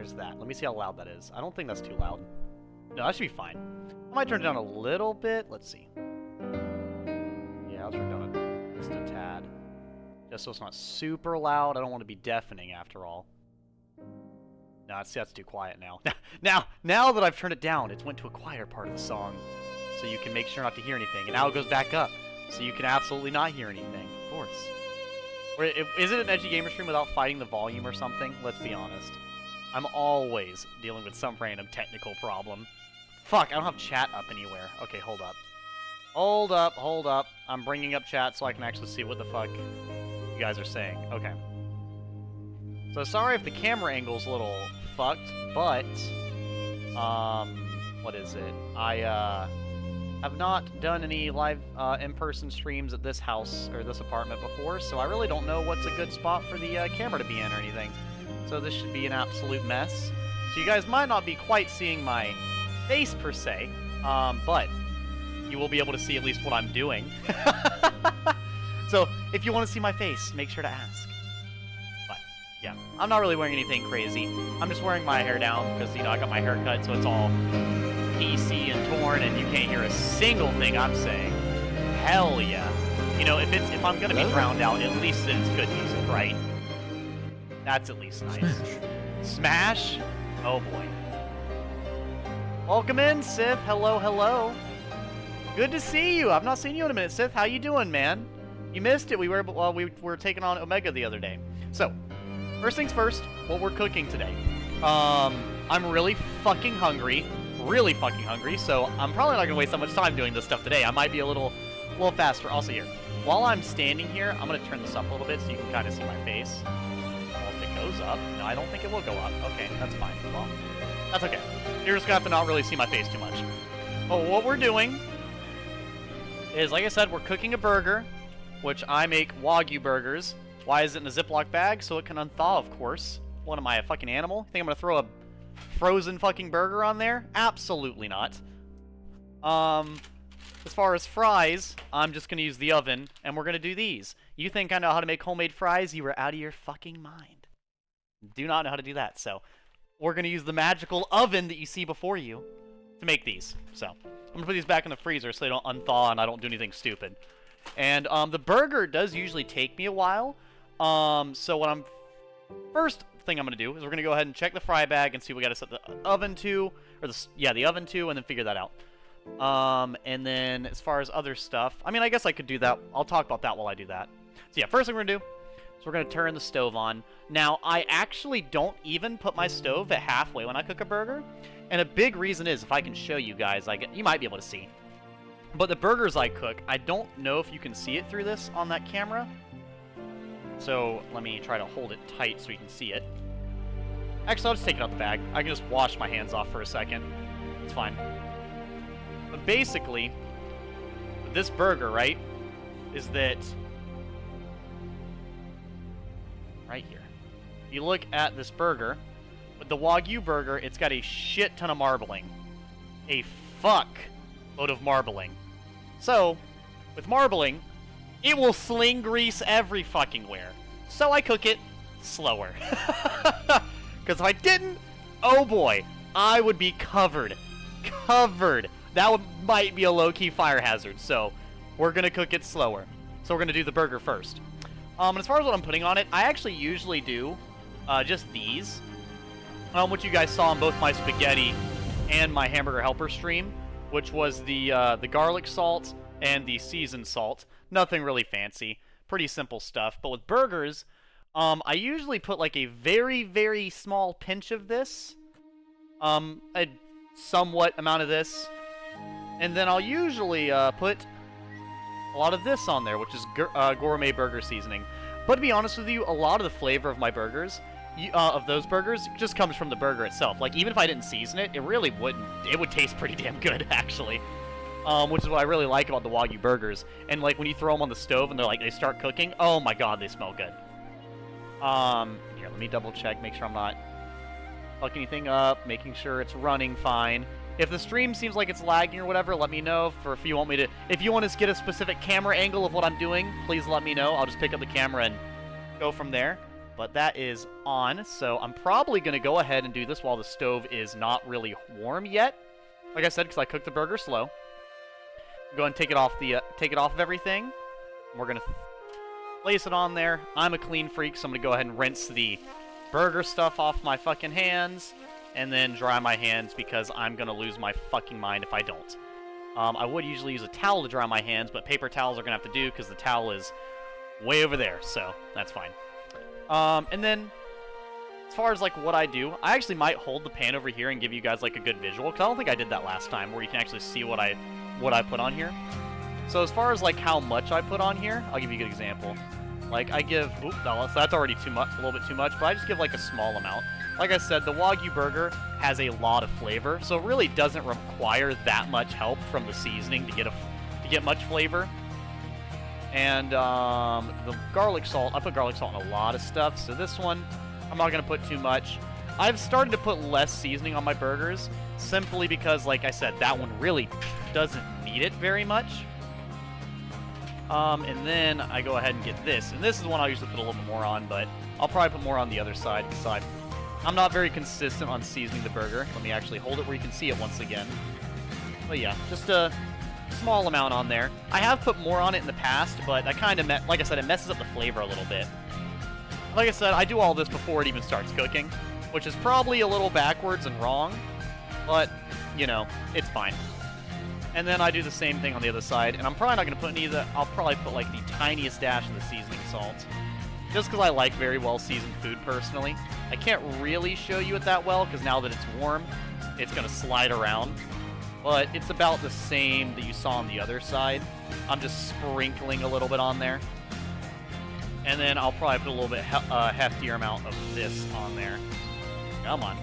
there's that. Let me see how loud that is. I don't think that's too loud. No, that should be fine. I might turn it down a little bit. Let's see. Yeah, I'll turn it down just a tad. Just so it's not super loud. I don't want to be deafening after all. No, see, that's too quiet now. Now that I've turned it down, it's went to a quieter part of the song. So you can make sure not to hear anything. And now it goes back up. So you can absolutely not hear anything. Of course. Is it an edgy gamer stream without fighting the volume or something? Let's be honest. I'm always dealing with some random technical problem. Fuck, I don't have chat up anywhere. Okay, hold up. Hold up. I'm bringing up chat so I can actually see what the fuck you guys are saying. Okay. So sorry if the camera angle's a little fucked, but... what is it? I, have not done any live, in-person streams at this house, or this apartment before, so I really don't know what's a good spot for the, camera to be in or anything. So this should be an absolute mess. So you guys might not be quite seeing my face, per se, but you will be able to see at least what I'm doing. So, if you want to see my face, make sure to ask. But, yeah, I'm not really wearing anything crazy. I'm just wearing my hair down, because, you know, I got my hair cut, so it's all PC and torn, and you can't hear a single thing I'm saying. Hell yeah. You know, if I'm gonna be drowned out, at least it's good music, right? That's at least nice. Smash? Oh boy. Welcome in, Sith. Hello, hello. Good to see you. I've not seen you in a minute, Sith. How you doing, man? You missed it. We were taking on Omega the other day. So, first things first, what we're cooking today. I'm really fucking hungry. Really fucking hungry, so I'm probably not gonna waste that much time doing this stuff today. I might be a little faster. Also here, while I'm standing here, I'm gonna turn this up a little bit so you can kind of see my face. Well, if it goes up, no, I don't think it will go up. Okay, that's fine. Well, that's okay. You're just gonna have to not really see my face too much. But what we're doing is, like I said, we're cooking a burger, which I make Wagyu burgers. Why is it in a Ziploc bag? So it can unthaw, of course. What am I, a fucking animal? Think I'm gonna throw a frozen fucking burger on there? Absolutely not. As far as fries, I'm just gonna use the oven, and we're gonna do these. You think I know how to make homemade fries? You are out of your fucking mind. Do not know how to do that, so we're gonna use the magical oven that you see before you to make these. So, I'm gonna put these back in the freezer so they don't unthaw and I don't do anything stupid. And, the burger does usually take me a while. So what first thing I'm gonna do is we're gonna go ahead and check the fry bag and see what we gotta set the oven to, or the oven to, and then figure that out. And then as far as other stuff, I mean, I guess I could do that. I'll talk about that while I do that. So yeah, first thing we're gonna do is we're gonna turn the stove on. Now, I actually don't even put my stove at halfway when I cook a burger, and a big reason is, if I can show you guys, you might be able to see. But the burgers I cook, I don't know if you can see it through this on that camera. So, let me try to hold it tight so you can see it. Actually, I'll just take it out the bag. I can just wash my hands off for a second. It's fine. But basically, this burger, right, is that... right here. If you look at this burger, with the Wagyu burger, it's got a shit ton of marbling. A fuck load of marbling. So, with marbling, it will sling grease every fucking where. So I cook it slower. Because if I didn't, oh boy, I would be covered. Covered. That might be a low-key fire hazard. So, we're going to cook it slower. So we're going to do the burger first. And as far as what I'm putting on it, I actually usually do just these. Which you guys saw on both my spaghetti and my hamburger helper stream. Which was the garlic salt and the seasoned salt. Nothing really fancy. Pretty simple stuff. But with burgers, I usually put like a very, very small pinch of this. A somewhat amount of this. And then I'll usually put a lot of this on there, which is gourmet burger seasoning. But to be honest with you, a lot of the flavor of my burgers, of those burgers, just comes from the burger itself. Like, even if I didn't season it, it really wouldn't. It would taste pretty damn good, actually. Which is what I really like about the Wagyu burgers. And, like, when you throw them on the stove and they start cooking, oh my god, they smell good. Here, let me double check, make sure I'm not fucking anything up, making sure it's running fine. If the stream seems like it's lagging or whatever, let me know. If you want to get a specific camera angle of what I'm doing, please let me know. I'll just pick up the camera and go from there. but that is on, so I'm probably going to go ahead and do this while the stove is not really warm yet. Like I said, because I cooked the burger slow. Go ahead and take it off of everything. We're going to place it on there. I'm a clean freak, so I'm going to go ahead and rinse the burger stuff off my fucking hands, and then dry my hands because I'm going to lose my fucking mind if I don't. I would usually use a towel to dry my hands, but paper towels are going to have to do because the towel is way over there, so that's fine. And then, as far as, like, what I do, I actually might hold the pan over here and give you guys, like, a good visual, because I don't think I did that last time, where you can actually see what I put on here. So as far as, like, how much I put on here, I'll give you a good example. Like, I give, oops, no, that's already too much, a little bit too much, but I just give, like, a small amount. Like I said, the Wagyu burger has a lot of flavor, so it really doesn't require that much help from the seasoning to get much flavor. And the garlic salt, I put garlic salt in a lot of stuff, so this one, I'm not going to put too much. I've started to put less seasoning on my burgers, simply because, like I said, that one really doesn't need it very much. And then I go ahead and get this, and this is the one I'll usually put a little bit more on, but I'll probably put more on the other side, because I'm not very consistent on seasoning the burger. Let me actually hold it where you can see it once again. But yeah, just a small amount on there. I have put more on it in the past, but that kind of, like I said, it messes up the flavor a little bit. Like I said, I do all this before it even starts cooking, which is probably a little backwards and wrong, but, you know, it's fine. And then I do the same thing on the other side, and I'm probably not going to put any of the, I'll probably put like the tiniest dash of the seasoning salt. Just because I like very well seasoned food personally. I can't really show you it that well, because now that it's warm, it's going to slide around. But it's about the same that you saw on the other side. I'm just sprinkling a little bit on there. And then I'll probably put a little bit heftier amount of this on there. Come on.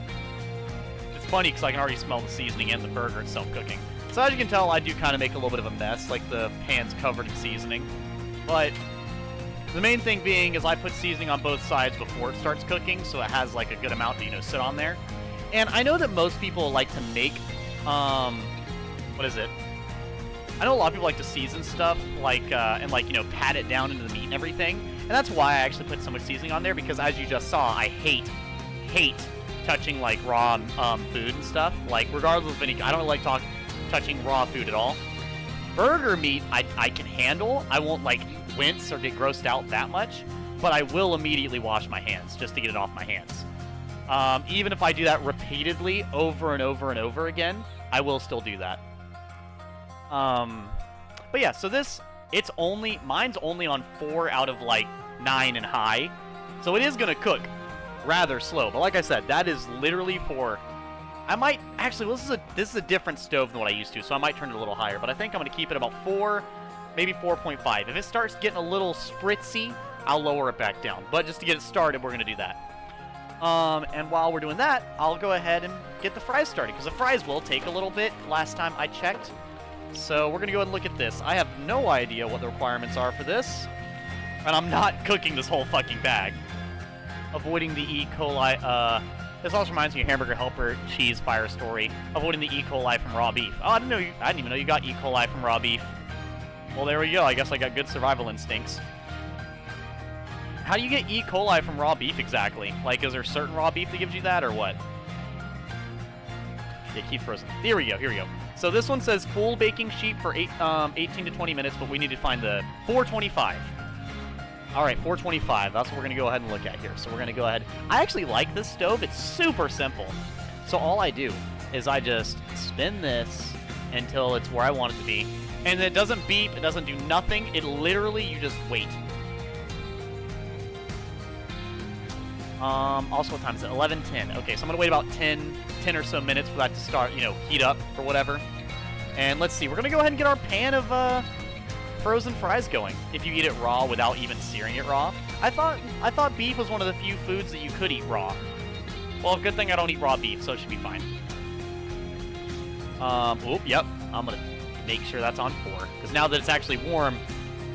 It's funny because I can already smell the seasoning and the burger itself cooking. So as you can tell, I do kind of make a little bit of a mess, like the pan's covered in seasoning. But the main thing being is I put seasoning on both sides before it starts cooking, so it has like a good amount to, you know, sit on there. And I know that most people like to make, what is it? I know a lot of people like to season stuff, like, and like, you know, pat it down into the meat and everything. And that's why I actually put so much seasoning on there, because as you just saw, I hate touching like raw food and stuff. Like, regardless of any, I don't like touching raw food at all. Burger meat, I can handle. I won't like wince or get grossed out that much, but I will immediately wash my hands just to get it off my hands. Even if I do that repeatedly over and over and over again, I will still do that. But yeah, so mine's only on 4 out of like 9 and high, so it is gonna cook rather slow. But like I said, that is literally for, I might actually, well, this is a different stove than what I used to, so I might turn it a little higher. But I think I'm gonna keep it about 4, maybe 4.5. If it starts getting a little spritzy, I'll lower it back down. But just to get it started, we're gonna do that. And while we're doing that, I'll go ahead and get the fries started, because the fries will take a little bit last time I checked. So we're gonna go ahead and look at this. I have no idea what the requirements are for this, and I'm not cooking this whole fucking bag. Avoiding the E. coli, this also reminds me of Hamburger Helper Cheese Fire Story. Avoiding the E. coli from raw beef. Oh, I didn't even know you got E. coli from raw beef. Well, there we go. I guess I got good survival instincts. How do you get E. coli from raw beef exactly? Like, is there certain raw beef that gives you that, or what? Yeah, keep frozen. Here we go. So this one says full baking sheet for 18 to 20 minutes, but we need to find the 425. All right, 425. That's what we're going to go ahead and look at here. So we're going to go ahead. I actually like this stove. It's super simple. So all I do is I just spin this until it's where I want it to be. And it doesn't beep. It doesn't do nothing. It literally, you just wait. Also, what time is it? 11:10. Okay, so I'm going to wait about 10 or so minutes for that to start, you know, heat up or whatever. And let's see. We're going to go ahead and get our pan of frozen fries going. If you eat it raw without even searing it raw. I thought beef was one of the few foods that you could eat raw. Well, good thing I don't eat raw beef, so it should be fine. Yep. I'm going to make sure that's on 4. Because now that it's actually warm,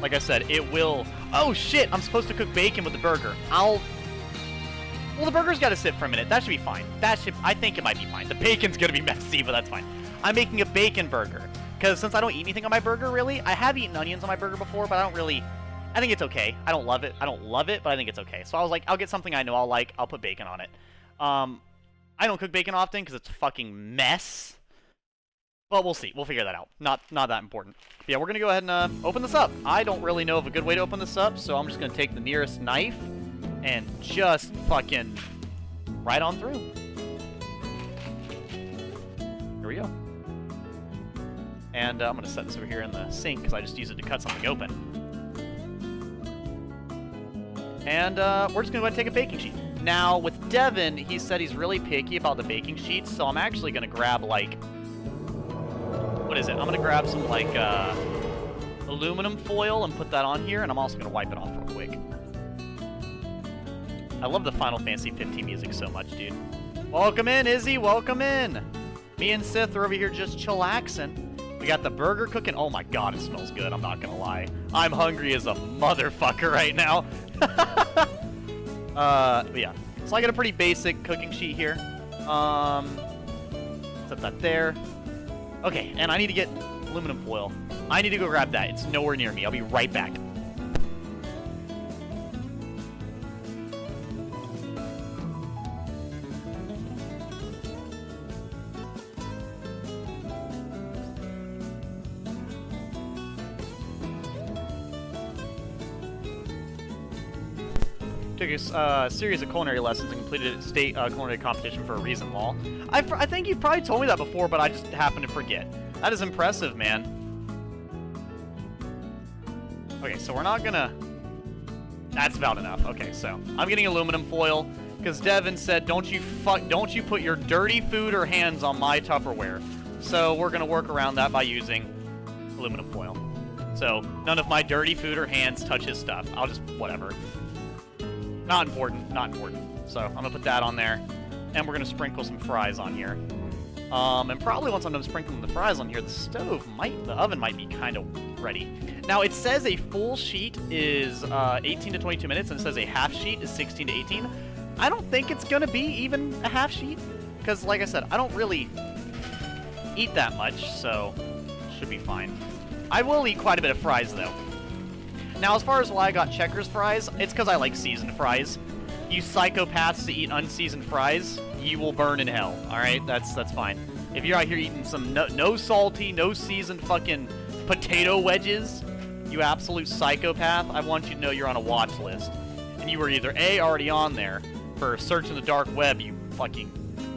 like I said, it will... Oh, shit! I'm supposed to cook bacon with the burger. Well, the burger's got to sit for a minute. That should be fine. I think it might be fine. The bacon's going to be messy, but that's fine. I'm making a bacon burger. Because since I don't eat anything on my burger, really, I have eaten onions on my burger before, but I don't really I think it's okay. I don't love it. I don't love it, but I think it's okay. So I was like, I'll get something I know I'll like. I'll put bacon on it. I don't cook bacon often because it's a fucking mess. But we'll see. We'll figure that out. Not that important. But yeah, we're going to go ahead and open this up. I don't really know of a good way to open this up, so I'm just going to take the nearest knife and just fucking right on through. Here we go. And I'm going to set this over here in the sink because I just use it to cut something open. And we're just going to go ahead and take a baking sheet. Now, with Devin, he said he's really picky about the baking sheets, so I'm actually going to grab, like... What is it? I'm going to grab some, like, aluminum foil and put that on here, and I'm also going to wipe it off real quick. I love the Final Fantasy 15 music so much, dude. Welcome in, Izzy! Welcome in! Me and Sith are over here just chillaxing. We got the burger cooking. Oh my god, it smells good, I'm not going to lie. I'm hungry as a motherfucker right now. But yeah. So I got a pretty basic cooking sheet here. Set that there. Okay, and I need to get aluminum foil. I need to go grab that. It's nowhere near me. I'll be right back. Took a series of culinary lessons and completed a state culinary competition for a reason, lol. I think you've probably told me that before, but I just happened to forget. That is impressive, man. Okay, so we're not gonna... That's about enough. Okay, so I'm getting aluminum foil because Devin said, don't you put your dirty food or hands on my Tupperware. So we're gonna work around that by using aluminum foil. So none of my dirty food or hands touch his stuff. I'll just... whatever. Not important, not important. So I'm gonna put that on there, and we're gonna sprinkle some fries on here. And probably once I'm done sprinkling the fries on here, the oven might be kind of ready. Now it says a full sheet is 18 to 22 minutes, and it says a half sheet is 16 to 18. I don't think it's gonna be even a half sheet, because like I said, I don't really eat that much, so should be fine. I will eat quite a bit of fries though. Now, as far as why I got Checkers fries, it's because I like seasoned fries. You psychopaths that eat unseasoned fries, you will burn in hell, alright? That's fine. If you're out here eating some no salty, no seasoned fucking potato wedges, you absolute psychopath, I want you to know you're on a watch list. And you were either A, already on there for searching the dark web, you fucking,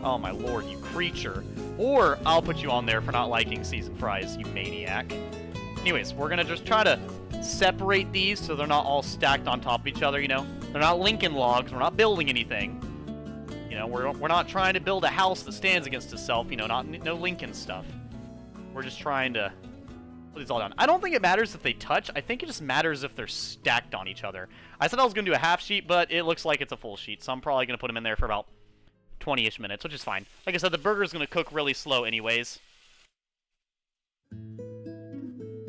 oh my lord, you creature, or I'll put you on there for not liking seasoned fries, you maniac. Anyways, we're gonna just try to separate these so they're not all stacked on top of each other, you know? They're not Lincoln logs, we're not building anything. You know, we're not trying to build a house that stands against itself, you know, no Lincoln stuff. We're just trying to put these all down. I don't think it matters if they touch, I think it just matters if they're stacked on each other. I said I was going to do a half sheet, but it looks like it's a full sheet, so I'm probably going to put them in there for about 20-ish minutes, which is fine. Like I said, the burger's going to cook really slow anyways.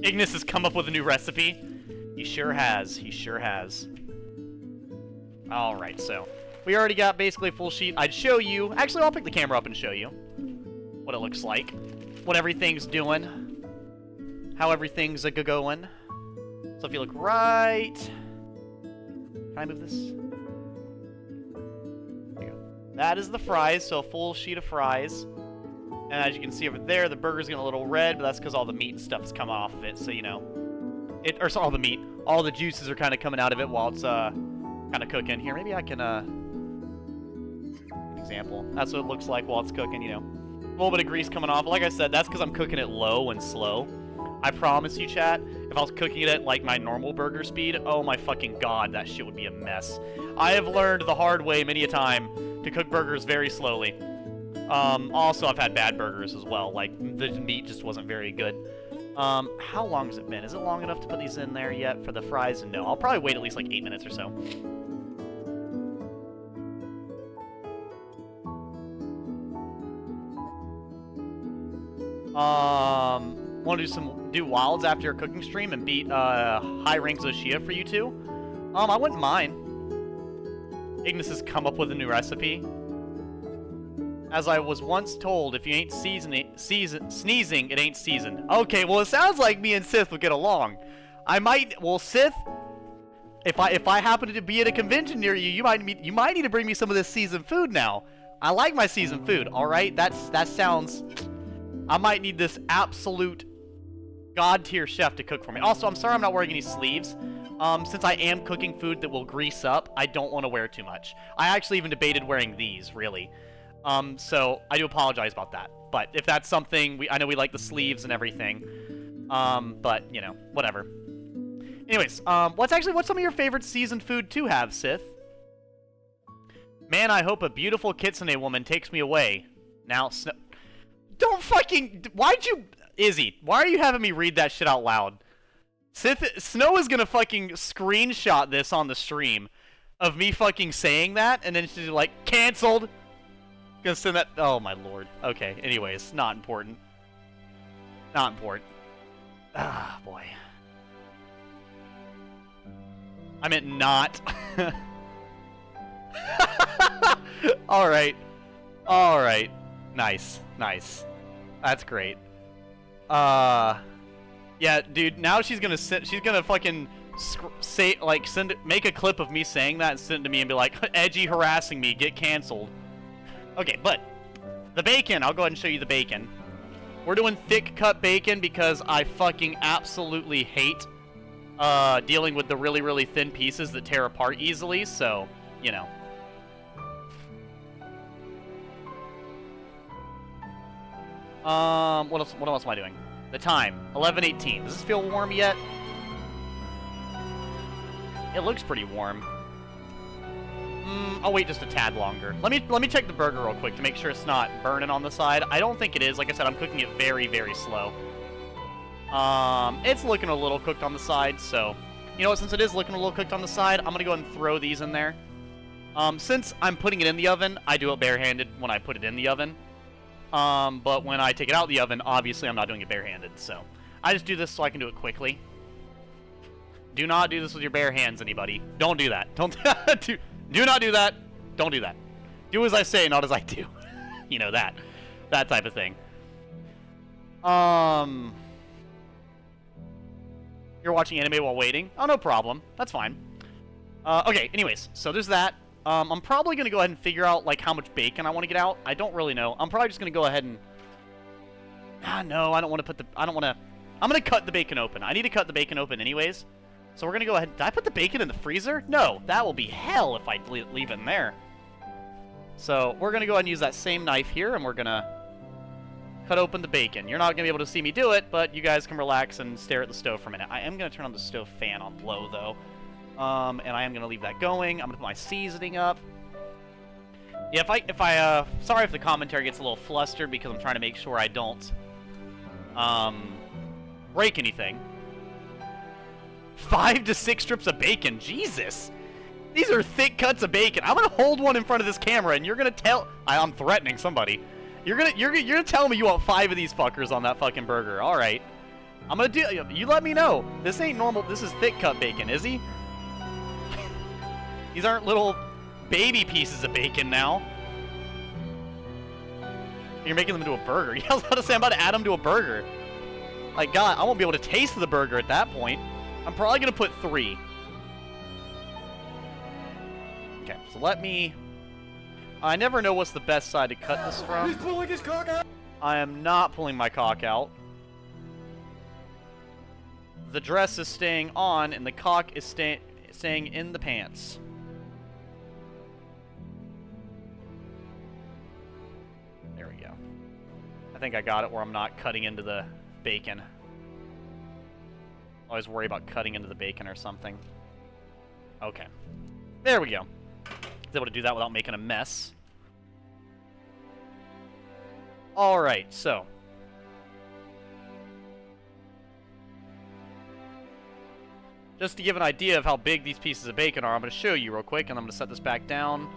Ignis has come up with a new recipe. He sure has. He sure has. Alright, so we already got basically a full sheet. I'd show you. Actually, I'll pick the camera up and show you what it looks like. What everything's doing. How everything's going. So if you look right... Can I move this? There you go. That is the fries, so a full sheet of fries. And as you can see over there, the burger's getting a little red, but that's because all the meat and stuff's come off of it, so you know. All the meat. All the juices are kind of coming out of it while it's kind of cooking. Here, maybe I can example. That's what it looks like while it's cooking, you know. A little bit of grease coming off. Like I said, that's because I'm cooking it low and slow. I promise you, chat, if I was cooking it at like my normal burger speed, oh my fucking god, that shit would be a mess. I have learned the hard way many a time to cook burgers very slowly. Also, I've had bad burgers as well. Like, the meat just wasn't very good. How long has it been? Is it long enough to put these in there yet for the fries? No, I'll probably wait at least like 8 minutes or so. Want to do wilds after your cooking stream and beat high ranks of Shia for you two? I wouldn't mind. Ignis has come up with a new recipe. As I was once told, if you ain't sneezing, it ain't seasoned. Okay, well, it sounds like me and Sith would get along. Well, Sith, if I happen to be at a convention near you, you might need to bring me some of this seasoned food now. I like my seasoned food. All right, that sounds. I might need this absolute god tier chef to cook for me. Also, I'm sorry I'm not wearing any sleeves. Since I am cooking food that will grease up, I don't want to wear too much. I actually even debated wearing these, really. So I do apologize about that. But if that's something, I know we like the sleeves and everything. But, you know, whatever. Anyways, what's some of your favorite seasoned food to have, Sith? Man, I hope a beautiful kitsune woman takes me away. Now, don't fucking... Why'd you... Izzy, why are you having me read that shit out loud? Snow is gonna fucking screenshot this on the stream of me fucking saying that, and then she's like, canceled! Gonna send that... Oh, my lord. Okay, anyways, not important. Not important. Ah, boy. I meant not. Alright. Alright. Nice. Nice. That's great. Yeah, dude, now she's gonna fucking make a clip of me saying that and send it to me and be like, edgy harassing me, get canceled. Okay, but the bacon, I'll go ahead and show you the bacon. We're doing thick cut bacon because I fucking absolutely hate dealing with the really, really thin pieces that tear apart easily, so, you know. What else am I doing? The time, 11:18. Does this feel warm yet? It looks pretty warm. I'll wait just a tad longer. Let me check the burger real quick to make sure it's not burning on the side. I don't think it is. Like I said, I'm cooking it very, very slow. It's looking a little cooked on the side, so... You know what, since it is looking a little cooked on the side, I'm gonna go ahead and throw these in there. Since I'm putting it in the oven, I do it barehanded when I put it in the oven. But when I take it out of the oven, obviously I'm not doing it barehanded, so... I just do this so I can do it quickly. Do not do this with your bare hands, anybody. Don't do that. Don't do not do that. Don't do that. Do as I say, not as I do. You know, that type of thing. You're watching anime while waiting? Oh, no problem. That's fine. Okay, anyways, so there's that. I'm probably going to go ahead and figure out, like, how much bacon I want to get out. I don't really know. I'm probably just going to go ahead and... no, I don't want to put the... I don't want to... I'm going to cut the bacon open. I need to cut the bacon open anyways. So we're going to go ahead... Did I put the bacon in the freezer? No, that will be hell if I leave it in there. So we're going to go ahead and use that same knife here, and we're going to cut open the bacon. You're not going to be able to see me do it, but you guys can relax and stare at the stove for a minute. I am going to turn on the stove fan on low, though. And I am going to leave that going. I'm going to put my seasoning up. Yeah, sorry if the commentary gets a little flustered because I'm trying to make sure I don't, break anything. 5 to 6 strips of bacon. Jesus. These are thick cuts of bacon. I'm going to hold one in front of this camera, and you're going to tell... I'm threatening somebody. You're gonna tell me you want 5 of these fuckers on that fucking burger. All right. I'm going to do... You let me know. This ain't normal. This is thick cut bacon, is he? These aren't little baby pieces of bacon now. You're making them into a burger. Yeah, I was about to say, I'm about to add them to a burger. Like, God, I won't be able to taste the burger at that point. I'm probably going to put 3. Okay, so let me... I never know what's the best side to cut this from. He's pulling his cock out! I am not pulling my cock out. The dress is staying on, and the cock is staying in the pants. There we go. I think I got it where I'm not cutting into the bacon. Always worry about cutting into the bacon or something. Okay. There we go. I was able to do that without making a mess. Alright, so. Just to give an idea of how big these pieces of bacon are, I'm going to show you real quick, and I'm going to set this back down,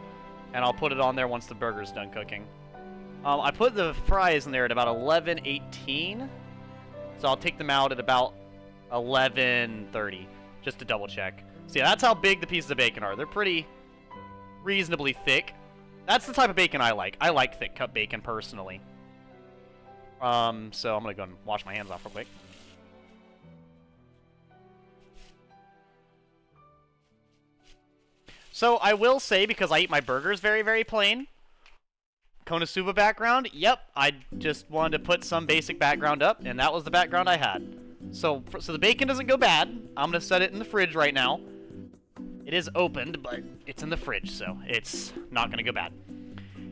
and I'll put it on there once the burger's done cooking. I put the fries in there at about 11:18, so I'll take them out at about 11:30, just to double check. So yeah, that's how big the pieces of bacon are. They're pretty reasonably thick. That's the type of bacon I like. I like thick cut bacon personally. So I'm gonna go and wash my hands off real quick. So I will say, because I eat my burgers very, very plain, Konosuba background, yep, I just wanted to put some basic background up, and that was the background I had. So the bacon doesn't go bad. I'm going to set it in the fridge right now. It is opened, but it's in the fridge, so it's not going to go bad.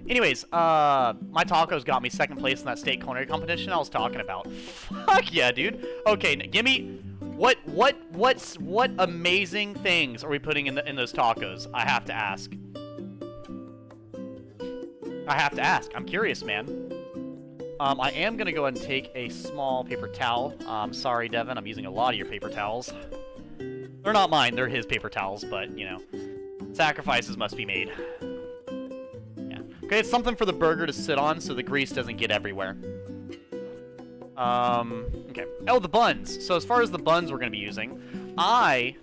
Anyways, my tacos got me second place in that state culinary competition I was talking about. Fuck yeah, dude. Okay, give me... What amazing things are we putting in those tacos? I have to ask. I'm curious, man. I am going to go ahead and take a small paper towel. Sorry, Devin, I'm using a lot of your paper towels. They're not mine, they're his paper towels, but, you know, sacrifices must be made. Yeah. Okay, it's something for the burger to sit on so the grease doesn't get everywhere. Okay. Oh, the buns. So as far as the buns we're going to be using, I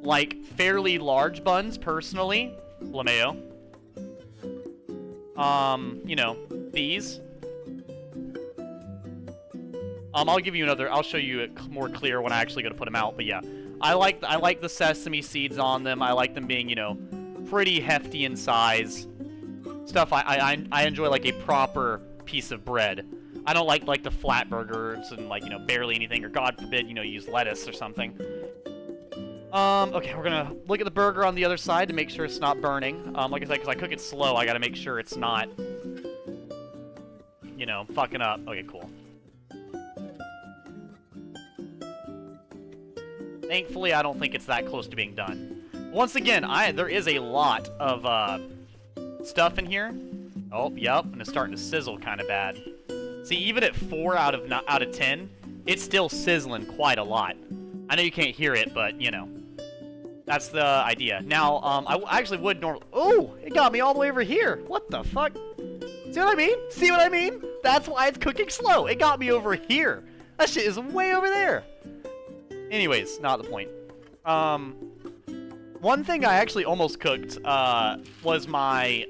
like fairly large buns, personally. LeMayo. You know, these. I'll give you another, I'll show you it more clear when I actually go to put them out, but yeah. I like the sesame seeds on them. I like them being, you know, pretty hefty in size. Stuff I enjoy like a proper piece of bread. I don't like the flat burgers and like, you know, barely anything, or God forbid, you know, use lettuce or something. Okay, we're gonna look at the burger on the other side to make sure it's not burning. Like I said, because I cook it slow, I gotta make sure it's not, you know, fucking up. Okay, cool. Thankfully, I don't think it's that close to being done. Once again, there is a lot of stuff in here. Oh, yep, and it's starting to sizzle kind of bad. See, even at 4 out of 10, it's still sizzling quite a lot. I know you can't hear it, but, you know, that's the idea. Now, I actually would normally... Oh, it got me all the way over here. What the fuck? See what I mean? See what I mean? That's why it's cooking slow. It got me over here. That shit is way over there. Anyways, not the point. One thing I actually almost cooked was my,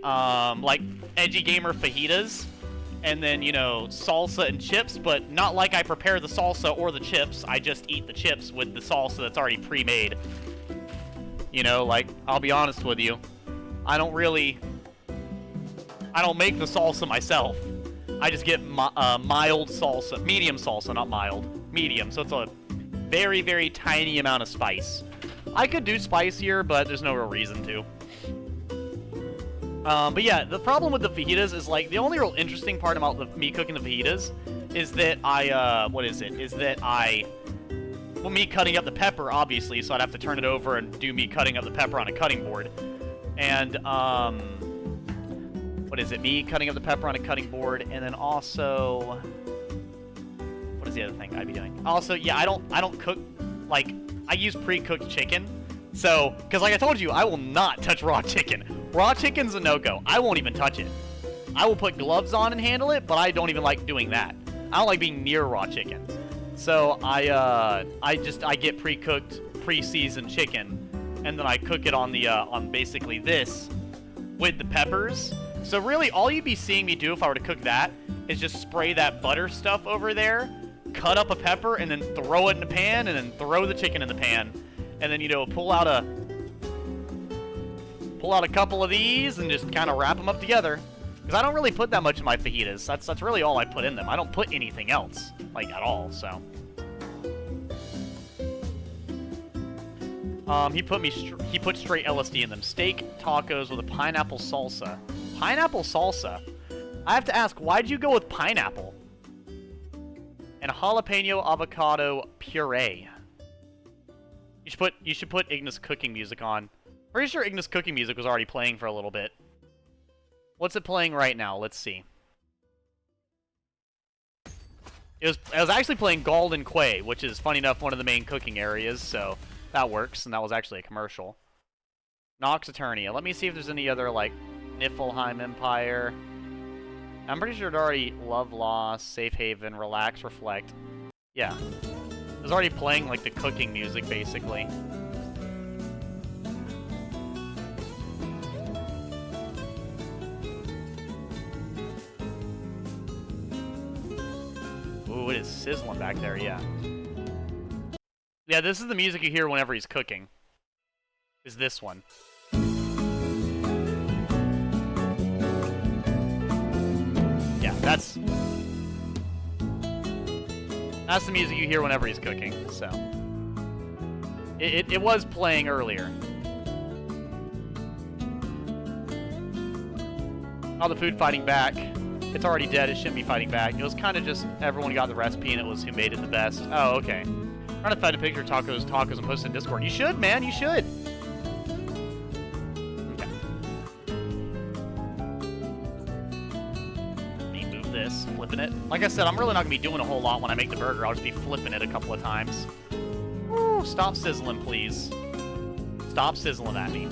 like, edgy gamer fajitas. And then, you know, salsa and chips, but not like I prepare the salsa or the chips. I just eat the chips with the salsa that's already pre-made. You know, like, I'll be honest with you. I don't make the salsa myself. I just get mild salsa. Medium salsa, not mild. Medium, so it's a very, very tiny amount of spice. I could do spicier, but there's no real reason to. But yeah, the problem with the fajitas is, like, the only real interesting part about me cooking the fajitas is that well, me cutting up the pepper, obviously, so I'd have to turn it over and do me cutting up the pepper on a cutting board. And, me cutting up the pepper on a cutting board, and then also... What is the other thing I'd be doing? Also, yeah, I don't cook, like, I use pre-cooked chicken. So, because like I told you, I will not touch raw chicken. Raw chicken's a no-go. I won't even touch it. I will put gloves on and handle it, but I don't even like doing that. I don't like being near raw chicken. So I get pre-cooked, pre-seasoned chicken, and then I cook it on the on basically this with the peppers. So really, all you'd be seeing me do if I were to cook that is just spray that butter stuff over there, cut up a pepper, and then throw it in the pan, and then throw the chicken in the pan. And then, you know, pull out a couple of these and just kind of wrap them up together. Because I don't really put that much in my fajitas. That's really all I put in them. I don't put anything else, like, at all, so. He put straight LSD in them. Steak tacos with a pineapple salsa. Pineapple salsa? I have to ask, why'd you go with pineapple? And a jalapeno avocado puree. You should put Ignis cooking music on. Pretty sure Ignis cooking music was already playing for a little bit. What's it playing right now? Let's see. It was actually playing Golden Quay, which is, funny enough, one of the main cooking areas, so that works, and that was actually a commercial. Nox Eternia. Let me see if there's any other, like, Niflheim Empire. I'm pretty sure it already Love Lost, Safe Haven, Relax, Reflect. Yeah. It was already playing, like, the cooking music, basically. Ooh, it is sizzling back there, yeah. Yeah, this is the music you hear whenever he's cooking. Is this one. That's the music you hear whenever he's cooking, so. It was playing earlier. Oh, the food fighting back. It's already dead, it shouldn't be fighting back. It was kind of just everyone got the recipe and it was who made it the best. Oh, okay. I'm trying to find a picture of tacos and post it in Discord. You should, man, you should. Okay. Let me move this, flipping it. Like I said, I'm really not going to be doing a whole lot when I make the burger. I'll just be flipping it a couple of times. Woo, stop sizzling, please. Stop sizzling at me.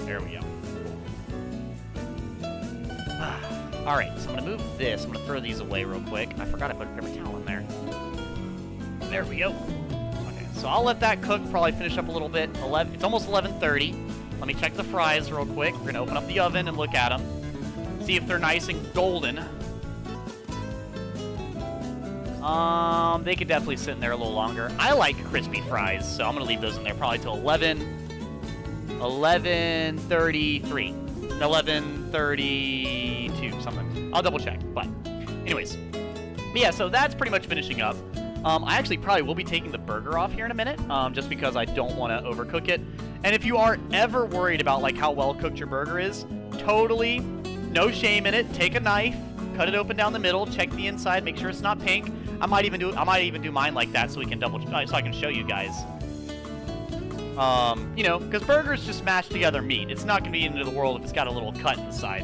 There we go. Alright, so I'm going to move this. I'm going to throw these away real quick. I forgot I put a paper towel in there. There we go. Okay, so I'll let that cook, probably finish up a little bit. It's almost 11:30. Let me check the fries real quick. We're going to open up the oven and look at them. See if they're nice and golden. They could definitely sit in there a little longer. I like crispy fries, so I'm going to leave those in there probably till 11:33. 11:32, something. I'll double check, but anyways. But yeah, so that's pretty much finishing up. I actually probably will be taking the burger off here in a minute, just because I don't want to overcook it. And if you are ever worried about like how well cooked your burger is, totally no shame in it. Take a knife, cut it open down the middle, check the inside, make sure it's not pink. I might even do mine like that so we can so I can show you guys. You know, because burgers just mashed together meat. It's not going to be into the world if it's got a little cut in the side.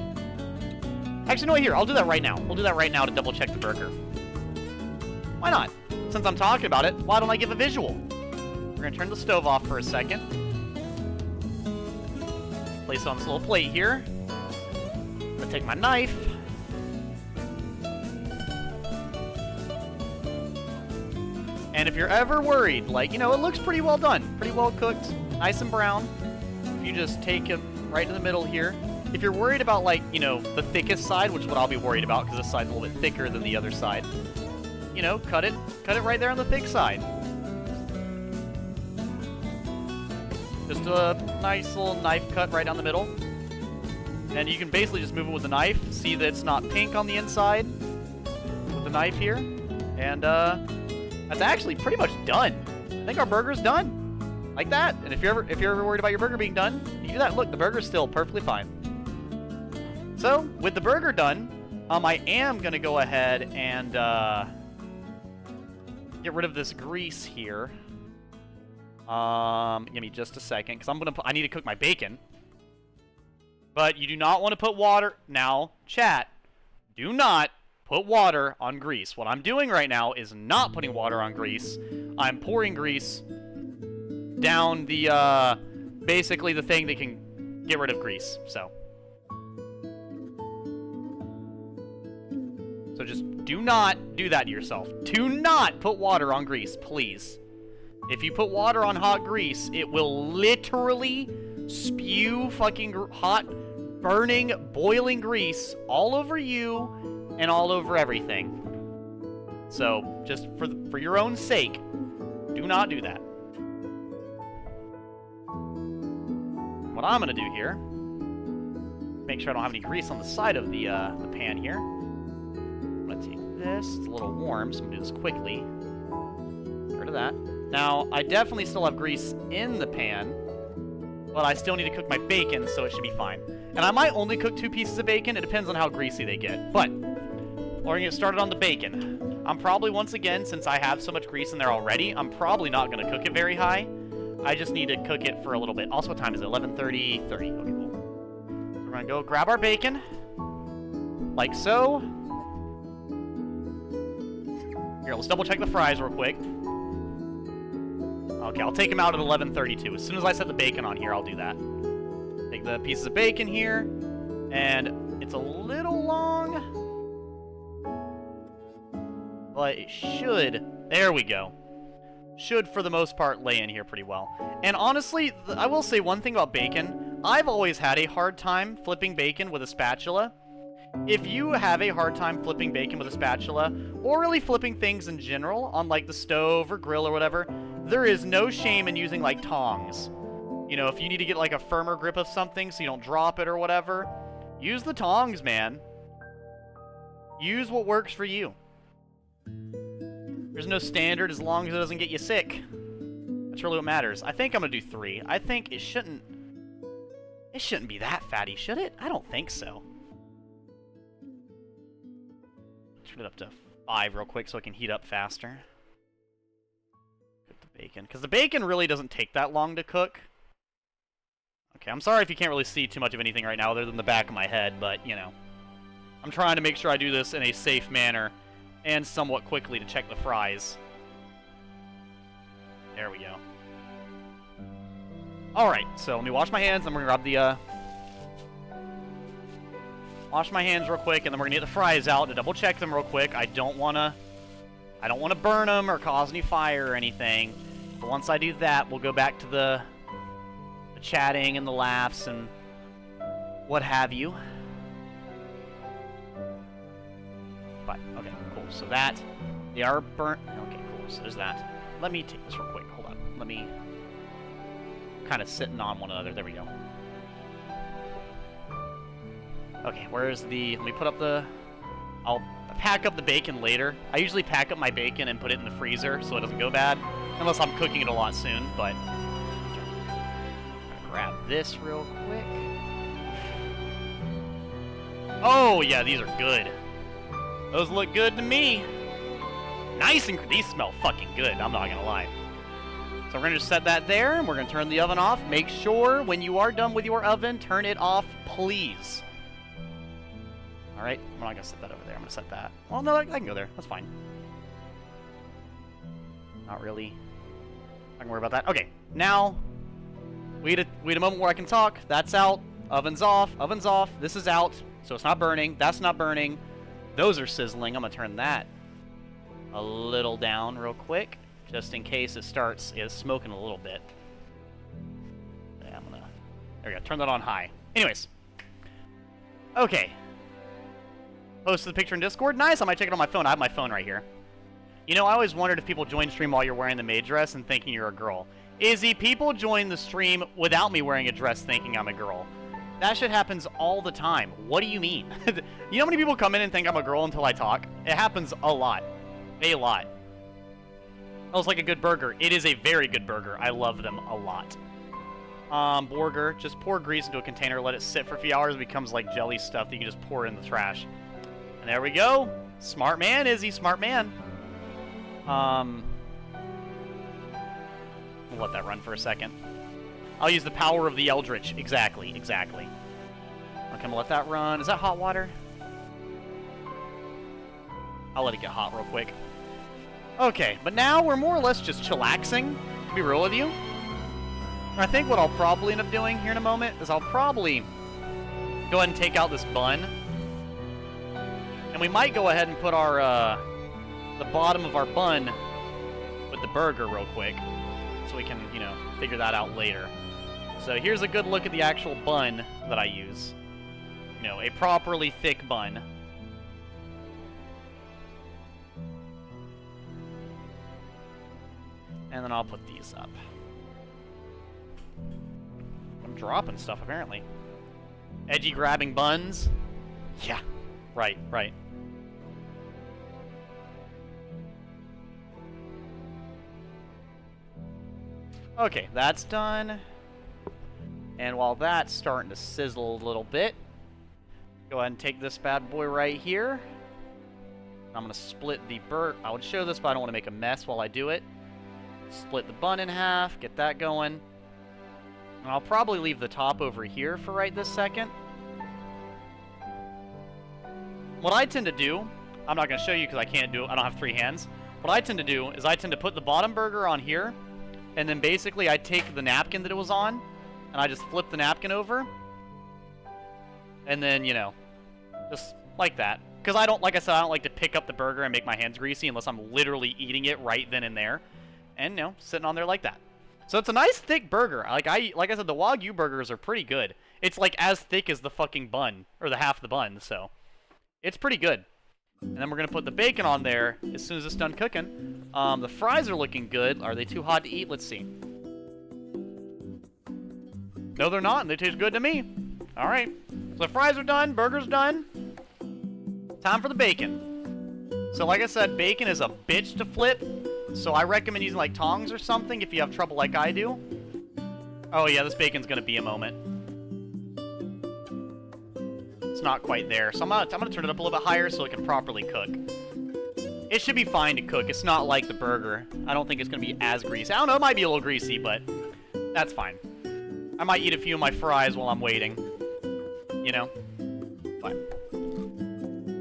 Actually, no, here, I'll do that right now. We'll do that right now to double check the burger. Why not? Since I'm talking about it, why don't I give a visual? We're going to turn the stove off for a second. Place it on this little plate here. I'm going to take my knife. And if you're ever worried, like, you know, it looks pretty well done. Pretty well cooked, nice and brown. If you just take it right in the middle here. If you're worried about, like, you know, the thickest side, which is what I'll be worried about because this side's a little bit thicker than the other side, you know, cut it right there on the thick side. Just a nice little knife cut right down the middle. And you can basically just move it with the knife. See that it's not pink on the inside with the knife here. And, that's actually pretty much done. I think our burger's done. Like that. And if you're ever worried about your burger being done, you do that. Look, the burger's still perfectly fine. So, with the burger done, I am going to go ahead and get rid of this grease here. Give me just a second, because I need to cook my bacon. But you do not want to put water. Now, chat, do not put water on grease. What I'm doing right now is not putting water on grease. I'm pouring grease down the, basically the thing that can get rid of grease. So just do not do that to yourself. Do not put water on grease, please. If you put water on hot grease, it will literally spew fucking hot, burning, boiling grease all over you and all over everything. So, just for your own sake, do not do that. What I'm going to do here, make sure I don't have any grease on the side of the pan here. I'm going to take this. It's a little warm, so I'm going to do this quickly. Get rid of that. Now, I definitely still have grease in the pan, but I still need to cook my bacon, so it should be fine. And I might only cook 2 pieces of bacon. It depends on how greasy they get. But we're going to get started on the bacon. I'm probably, once again, since I have so much grease in there already, I'm probably not going to cook it very high. I just need to cook it for a little bit. Also, what time is it? 11:30. Okay, cool. So we're going to go grab our bacon. Like so. Here, let's double check the fries real quick. Okay, I'll take them out at 11:32. As soon as I set the bacon on here, I'll do that. Take the pieces of bacon here. And it's a little long, but it should. There we go. Should, for the most part, lay in here pretty well. And honestly, I will say one thing about bacon. I've always had a hard time flipping bacon with a spatula. If you have a hard time flipping bacon with a spatula, or really flipping things in general on like the stove or grill or whatever, there is no shame in using like tongs. You know, if you need to get like a firmer grip of something so you don't drop it or whatever, use the tongs, man. Use what works for you. There's no standard as long as it doesn't get you sick. That's really what matters. I think I'm gonna do 3. I think it shouldn't be that fatty, should it? I don't think so. Turn it up to 5 real quick so it can heat up faster. Get the bacon, because the bacon really doesn't take that long to cook. Okay, I'm sorry if you can't really see too much of anything right now other than the back of my head, but, you know. I'm trying to make sure I do this in a safe manner and somewhat quickly to check the fries. There we go. Alright, so let me wash my hands, and we're gonna grab the, wash my hands real quick, and then we're gonna get the fries out to double check them real quick. I don't wanna burn them or cause any fire or anything. But once I do that, we'll go back to the chatting and the laughs and what have you. But, okay, cool. So that, they are burnt. Okay, cool. So there's that. Let me take this real quick. Hold on. Let me kind of sitting on one another. There we go. Okay, where's the... Let me put up the... I'll pack up the bacon later. I usually pack up my bacon and put it in the freezer so it doesn't go bad. Unless I'm cooking it a lot soon, but... Grab this real quick. Oh, yeah, these are good. Those look good to me. Nice and... These smell fucking good, I'm not gonna lie. So we're gonna just set that there, and we're gonna turn the oven off. Make sure when you are done with your oven, turn it off, please. Alright, I'm not gonna set that over there. I'm gonna set that. Well, no, I can go there. That's fine. Not really. I can worry about that. Okay, now... Wait a moment where I can talk. That's out. Oven's off. Oven's off. This is out. So it's not burning. That's not burning. Those are sizzling. I'm going to turn that a little down real quick. Just in case it starts smoking a little bit. Yeah, I'm going to... There we go. Turn that on high. Anyways. Okay. Posted the picture in Discord. Nice. I might check it on my phone. I have my phone right here. You know, I always wondered if people join stream while you're wearing the maid dress and thinking you're a girl. Izzy, people join the stream without me wearing a dress thinking I'm a girl. That shit happens all the time. What do you mean? You know how many people come in and think I'm a girl until I talk? It happens a lot. A lot. Smells like a good burger. It is a very good burger. I love them a lot. Burger. Just pour grease into a container, let it sit for a few hours. It becomes like jelly stuff that you can just pour in the trash. And there we go. Smart man, Izzy. Smart man. We'll let that run for a second. I'll use the power of the Eldritch. Exactly, exactly. Okay, I'm gonna let that run. Is that hot water? I'll let it get hot real quick. Okay, but now we're more or less just chillaxing, to be real with you. And I think what I'll probably end up doing here in a moment is I'll probably go ahead and take out this bun. And we might go ahead and put our, the bottom of our bun with the burger real quick. So we can, you know, figure that out later. So here's a good look at the actual bun that I use. You know, a properly thick bun. And then I'll put these up. I'm dropping stuff, apparently. Edgy grabbing buns. Yeah, right, right. Okay, that's done. And while that's starting to sizzle a little bit, go ahead and take this bad boy right here. I'm going to split the I would show this, but I don't want to make a mess while I do it. Split the bun in half, get that going. And I'll probably leave the top over here for right this second. What I tend to do, I'm not going to show you because I can't do it, I don't have 3 hands. What I tend to do is I tend to put the bottom burger on here. And then basically I take the napkin that it was on, and I just flip the napkin over. And then, you know, just like that. Because I don't, like I said, I don't like to pick up the burger and make my hands greasy unless I'm literally eating it right then and there. And, you know, sitting on there like that. So it's a nice thick burger. Like I said, the Wagyu burgers are pretty good. It's like as thick as the fucking bun, or the half of the bun, so it's pretty good. And then we're going to put the bacon on there as soon as it's done cooking. The fries are looking good. Are they too hot to eat? Let's see. No, they're not, and they taste good to me. All right. So the fries are done. Burger's done. Time for the bacon. So like I said, bacon is a bitch to flip. So I recommend using like tongs or something if you have trouble like I do. Oh yeah, this bacon's gonna be a moment. It's not quite there, so I'm gonna turn it up a little bit higher so it can properly cook. It should be fine to cook. It's not like the burger. I don't think it's gonna be as greasy. I don't know, it might be a little greasy, but that's fine. I might eat a few of my fries while I'm waiting. You know? Fine.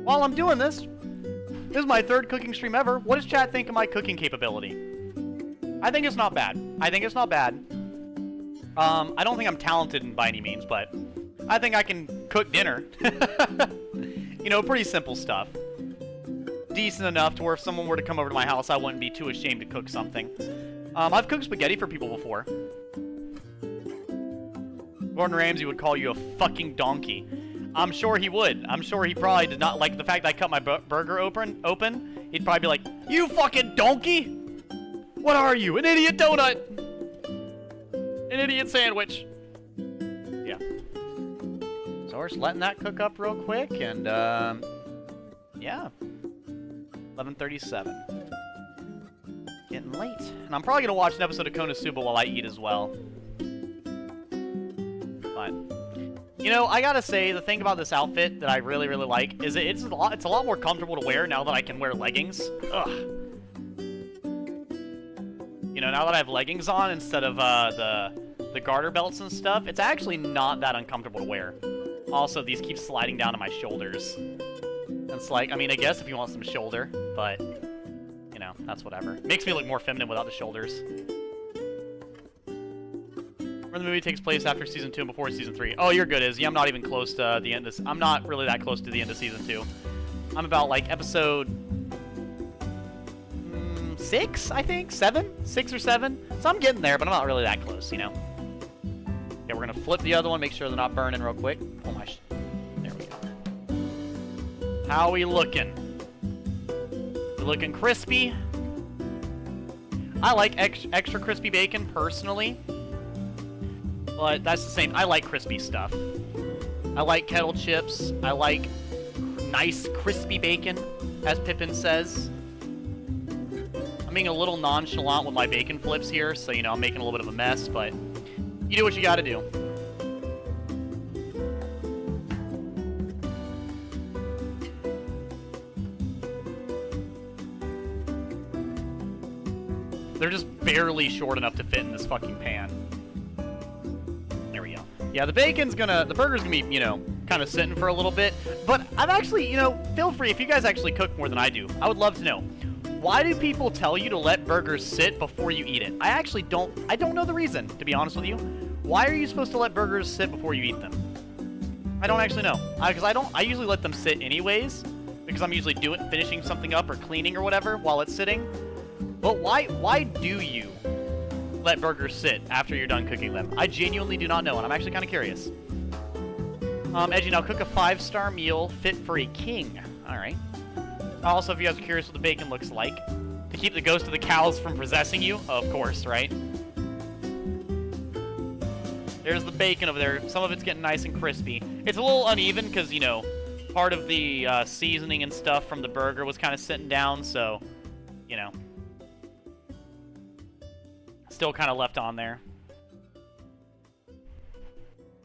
While I'm doing this is my third cooking stream ever. What does chat think of my cooking capability? I think it's not bad. I think it's not bad. I don't think I'm talented by any means, but I think I can cook dinner. You know, pretty simple stuff. Decent enough to where if someone were to come over to my house, I wouldn't be too ashamed to cook something. I've cooked spaghetti for people before. Gordon Ramsay would call you a fucking donkey. I'm sure he would. I'm sure he probably did not like the fact that I cut my burger open. He'd probably be like, "You fucking donkey! What are you? An idiot donut! An idiot sandwich!" Yeah. So we're just letting that cook up real quick, and, yeah. 11:37. Getting late. And I'm probably gonna watch an episode of Konosuba while I eat as well. But, you know, I gotta say, the thing about this outfit that I really, really like is it's a lot more comfortable to wear now that I can wear leggings. Ugh. You know, now that I have leggings on instead of the garter belts and stuff, it's actually not that uncomfortable to wear. Also, these keep sliding down to my shoulders. It's like, I mean, I guess if you want some shoulder, but, you know, that's whatever. Makes me look more feminine without the shoulders. Where the movie takes place after Season 2 and before Season 3. Oh, you're good, Izzy. I'm not even close to the end of this. I'm not really that close to the end of Season 2. I'm about, like, episode 6, I think? 7? 6 or 7? So I'm getting there, but I'm not really that close, you know? Yeah, we're gonna flip the other one, make sure they're not burning real quick. Oh my there we go. How we looking? We're looking crispy. I like extra crispy bacon, personally. But that's the same. I like crispy stuff. I like kettle chips. I like nice crispy bacon, as Pippin says. I'm being a little nonchalant with my bacon flips here, so, you know, I'm making a little bit of a mess, but you do what you gotta do. They're just barely short enough to fit in this fucking pan. There we go. Yeah, the burger's gonna be, you know, kind of sitting for a little bit. But I've actually, you know, feel free, if you guys actually cook more than I do, I would love to know. Why do people tell you to let burgers sit before you eat it? I don't know the reason, to be honest with you. Why are you supposed to let burgers sit before you eat them? I don't actually know. Because I usually let them sit anyways, because I'm usually finishing something up or cleaning or whatever while it's sitting. But why do you let burgers sit after you're done cooking them? I genuinely do not know, and I'm actually kind of curious. Edgy, now cook a 5-star meal fit for a king. Alright. Also, if you guys are curious what the bacon looks like, to keep the ghost of the cows from possessing you, of course, right? There's the bacon over there. Some of it's getting nice and crispy. It's a little uneven because, you know, part of the seasoning and stuff from the burger was kind of sitting down, so, you know. Still kind of left on there.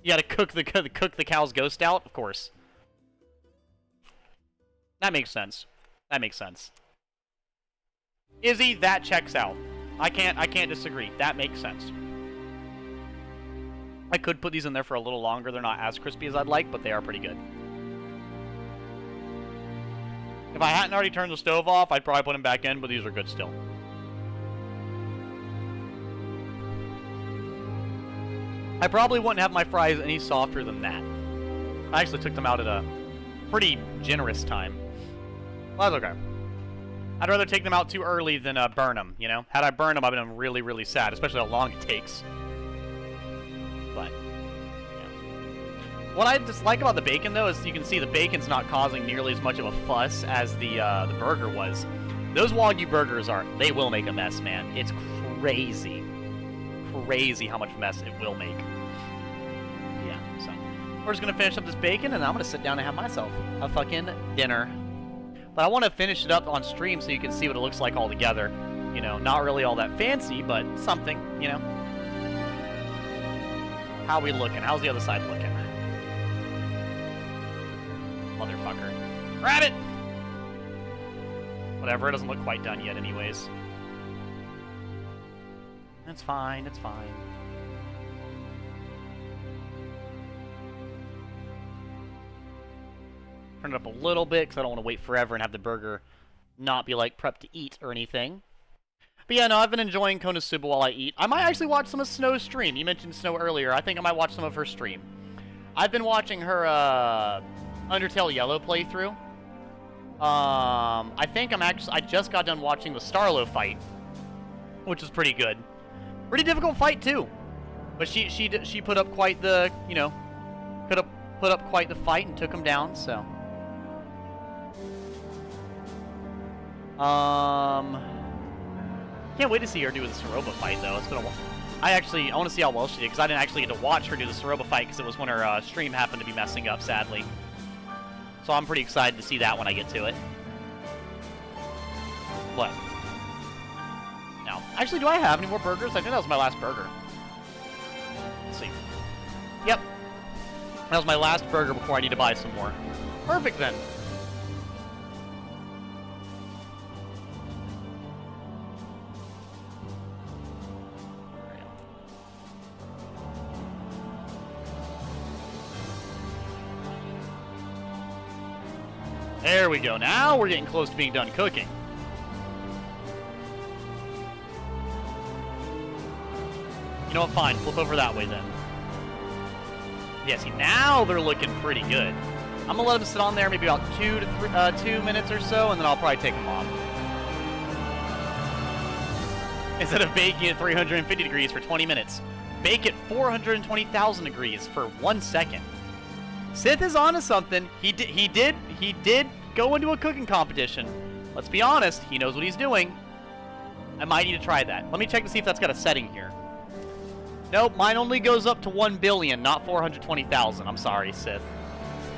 You gotta cook the cow's ghost out, of course. That makes sense. That makes sense. Izzy, that checks out. I can't disagree. That makes sense. I could put these in there for a little longer. They're not as crispy as I'd like, but they are pretty good. If I hadn't already turned the stove off, I'd probably put them back in, but these are good still. I probably wouldn't have my fries any softer than that. I actually took them out at a pretty generous time. Well, that's okay. I'd rather take them out too early than burn them, you know? Had I burned them, I'd been really, really sad, especially how long it takes. But, yeah. What I dislike about the bacon, though, is you can see the bacon's not causing nearly as much of a fuss as the burger was. Those Wagyu burgers they will make a mess, man. It's crazy. Crazy how much mess it will make. We're just gonna finish up this bacon, and I'm gonna sit down and have myself a fucking dinner. But I want to finish it up on stream so you can see what it looks like all together. You know, not really all that fancy, but something, you know. How are we looking? How's the other side looking? Motherfucker. Grab it! Whatever, it doesn't look quite done yet anyways. It's fine, it's fine. Turn it up a little bit because I don't want to wait forever and have the burger not be like prepped to eat or anything. But yeah, no, I've been enjoying Konosuba while I eat. I might actually watch some of Snow's stream. You mentioned Snow earlier. I think I might watch some of her stream. I've been watching her Undertale Yellow playthrough. I think I just got done watching the Starlo fight, which is pretty good. Pretty difficult fight too, but she put up quite the, you know, put up quite the fight and took him down. So. Can't wait to see her do the Soroba fight, though. It's been a while. I want to see how well she did, because I didn't actually get to watch her do the Soroba fight, because it was when her stream happened to be messing up, sadly. So I'm pretty excited to see that when I get to it. What? Now, actually, do I have any more burgers? I think that was my last burger. Let's see. Yep. That was my last burger before I need to buy some more. Perfect, then. There we go. Now we're getting close to being done cooking. You know what? Fine. Flip over that way then. Yeah, see, now they're looking pretty good. I'm gonna let them sit on there maybe about 2 minutes or so, and then I'll probably take them off. Instead of baking at 350 degrees for 20 minutes, bake at 420,000 degrees for 1 second. Sith is onto something. He did go into a cooking competition. Let's be honest, he knows what he's doing. I might need to try that. Let me check to see if that's got a setting here. Nope, mine only goes up to 1 billion, not 420,000. I'm sorry, Sith.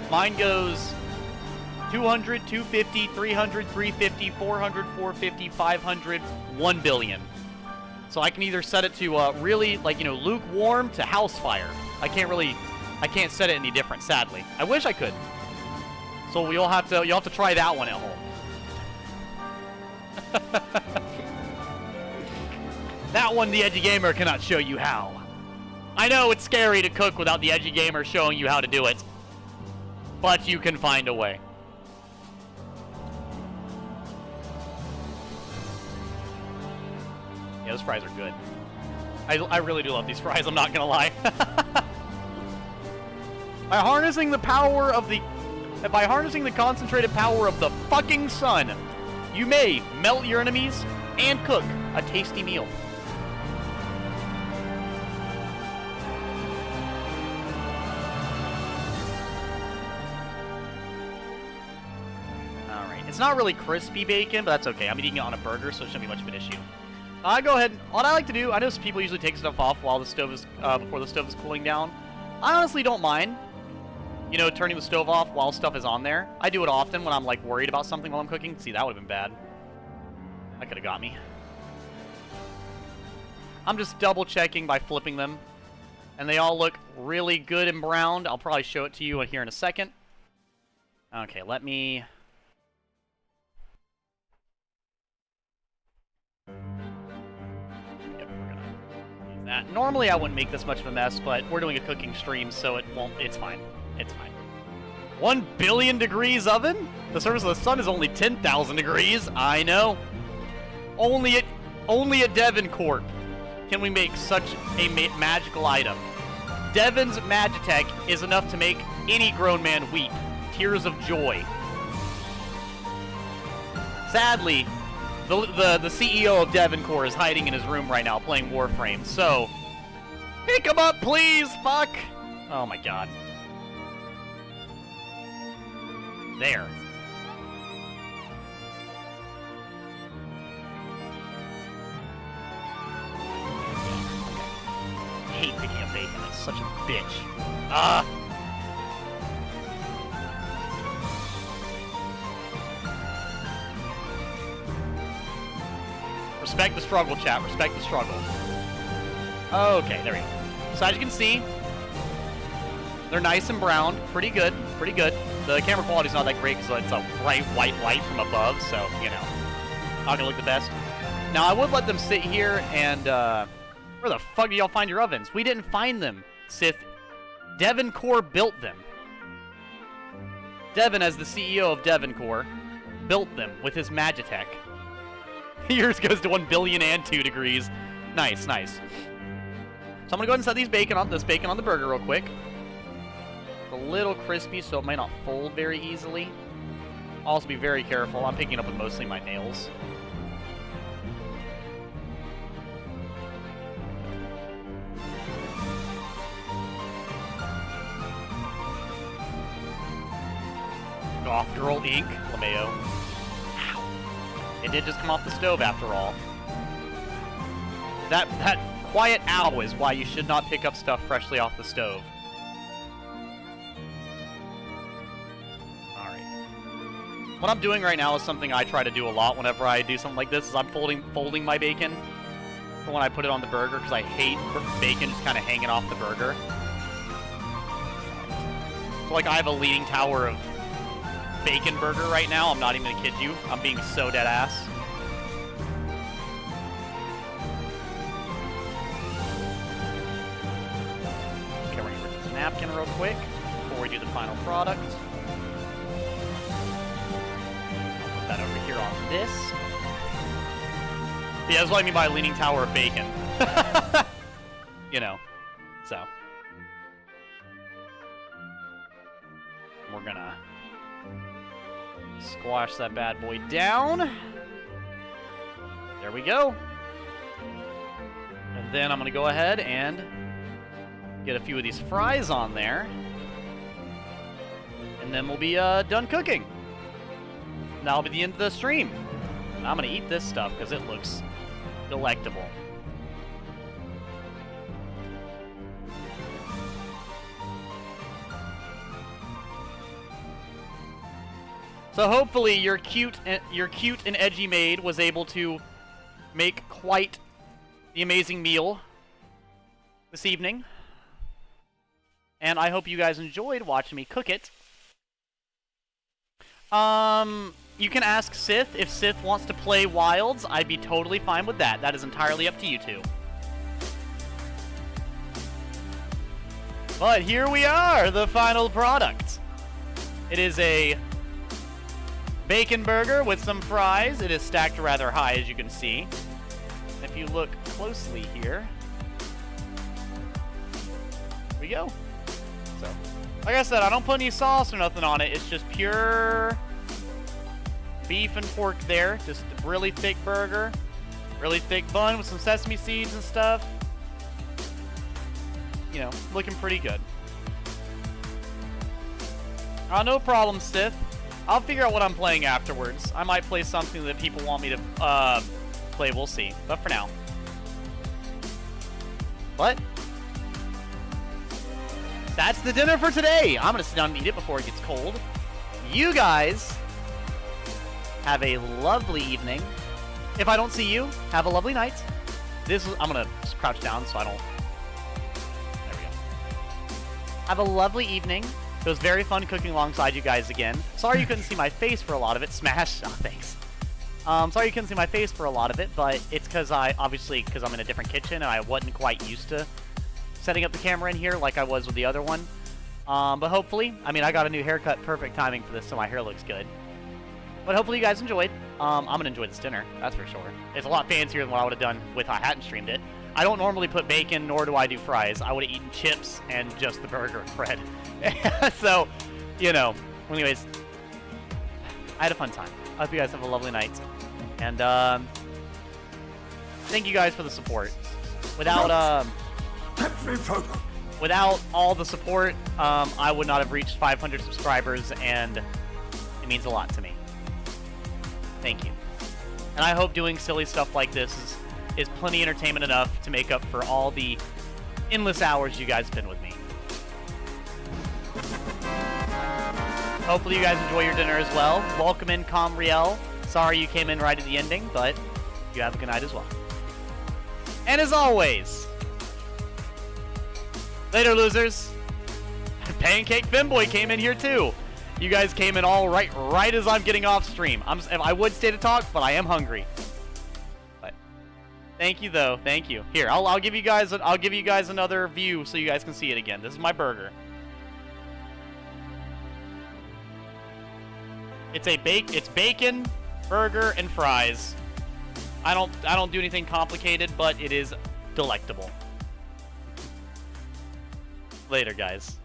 Mine goes 200, 250, 300, 350, 400, 450, 500, 1 billion. So I can either set it to really, like, you know, lukewarm to house fire. I can't set it any different, sadly. I wish I could. So you'll have to try that one at home. That one, the Edgy Gamer cannot show you how. I know it's scary to cook without the Edgy Gamer showing you how to do it, but you can find a way. Yeah, those fries are good. I really do love these fries, I'm not gonna lie. By harnessing the concentrated power of the fucking sun, you may melt your enemies and cook a tasty meal. Alright, it's not really crispy bacon, but that's okay. I'm eating it on a burger, so it shouldn't be much of an issue. I go ahead, what I like to do, I know some people usually take stuff off while the stove is, before the stove is cooling down. I honestly don't mind, you know, turning the stove off while stuff is on there. I do it often when I'm, like, worried about something while I'm cooking. See, that would have been bad. That could have got me. I'm just double-checking by flipping them. And they all look really good and browned. I'll probably show it to you here in a second. Okay, let me... Yep, we're gonna use that. Normally I wouldn't make this much of a mess, but we're doing a cooking stream, so it won't... It's fine. It's fine. 1 billion degrees oven? The surface of the sun is only 10,000 degrees. I know. Only at Devon Corp can we make such a magical item. Devon's Magitech is enough to make any grown man weep. Tears of joy. Sadly, the CEO of Devon Corp is hiding in his room right now playing Warframe, so... Pick him up, please! Fuck! Oh my god. There. I hate picking up bacon. It's such a bitch. Respect the struggle, chat. Respect the struggle. Okay, there we go. So as you can see, they're nice and brown. Pretty good. Pretty good. The camera quality's not that great because it's a bright white light from above, so, you know, not gonna look the best. Now, I would let them sit here and, where the fuck do y'all find your ovens? We didn't find them, Sith. Devon Core built them. Devon, as the CEO of Devon Core, built them with his Magitech. Yours goes to 1 billion and 2 degrees. Nice, nice. So I'm gonna go ahead and set this bacon on the burger real quick. It's a little crispy, so it might not fold very easily. Also be very careful. I'm picking it up with mostly my nails. Goth Girl Ink, LeMayo. Ow. It did just come off the stove after all. That quiet ow is why you should not pick up stuff freshly off the stove. Alright. What I'm doing right now is something I try to do a lot whenever I do something like this, is I'm folding my bacon for when I put it on the burger, because I hate bacon just kind of hanging off the burger. So like I have a leaning tower of bacon burger right now. I'm not even gonna kid you. I'm being so dead ass. Okay, we're gonna rip this napkin real quick before we do the final product. I'll put that over here on this. Yeah, that's what I mean by a leaning tower of bacon. You know, so. We're gonna squash that bad boy down. There we go. And then I'm going to go ahead and get a few of these fries on there. And then we'll be done cooking. And that'll be the end of the stream. I'm going to eat this stuff because it looks delectable. So hopefully your cute and edgy maid was able to make quite the amazing meal this evening. And I hope you guys enjoyed watching me cook it. You can ask Sith if Sith wants to play Wilds. I'd be totally fine with that. That is entirely up to you two. But here we are, the final product. It is a bacon burger with some fries. It is stacked rather high, as you can see. If you look closely here, we go. So, like I said, I don't put any sauce or nothing on it. It's just pure beef and pork there. Just a really thick burger, really thick bun with some sesame seeds and stuff. You know, looking pretty good. No problem, Sith. I'll figure out what I'm playing afterwards. I might play something that people want me to play. We'll see. But for now. But that's the dinner for today. I'm going to sit down and eat it before it gets cold. You guys have a lovely evening. If I don't see you, have a lovely night. I'm going to just crouch down so I don't... There we go. Have a lovely evening. It was very fun cooking alongside you guys again. Sorry you couldn't see my face for a lot of it. Smash. Oh, thanks. Sorry you couldn't see my face for a lot of it, but it's because obviously because I'm in a different kitchen and I wasn't quite used to setting up the camera in here like I was with the other one. But hopefully, I mean, I got a new haircut, perfect timing for this, so my hair looks good. But hopefully you guys enjoyed. I'm going to enjoy this dinner, that's for sure. It's a lot fancier than what I would have done if I hadn't streamed it. I don't normally put bacon, nor do I do fries. I would have eaten chips and just the burger and bread. So, you know, anyways, I had a fun time. I hope you guys have a lovely night. And, thank you guys for the support. Without all the support, I would not have reached 500 subscribers, and it means a lot to me. Thank you. And I hope doing silly stuff like this is plenty entertainment enough to make up for all the endless hours you guys have been with me. Hopefully you guys enjoy your dinner as well. Welcome in, Comriel. Sorry you came in right at the ending, but You have a good night as well. And as always, later, losers. Pancake Finboy came in here too. You guys came in all right as I'm getting off stream. I would stay to talk, but I am hungry. But thank you though. Thank you. Here, I'll give you guys another view so you guys can see it again. This is my burger. It's bacon, burger, and fries. I don't do anything complicated, but it is delectable. Later, guys.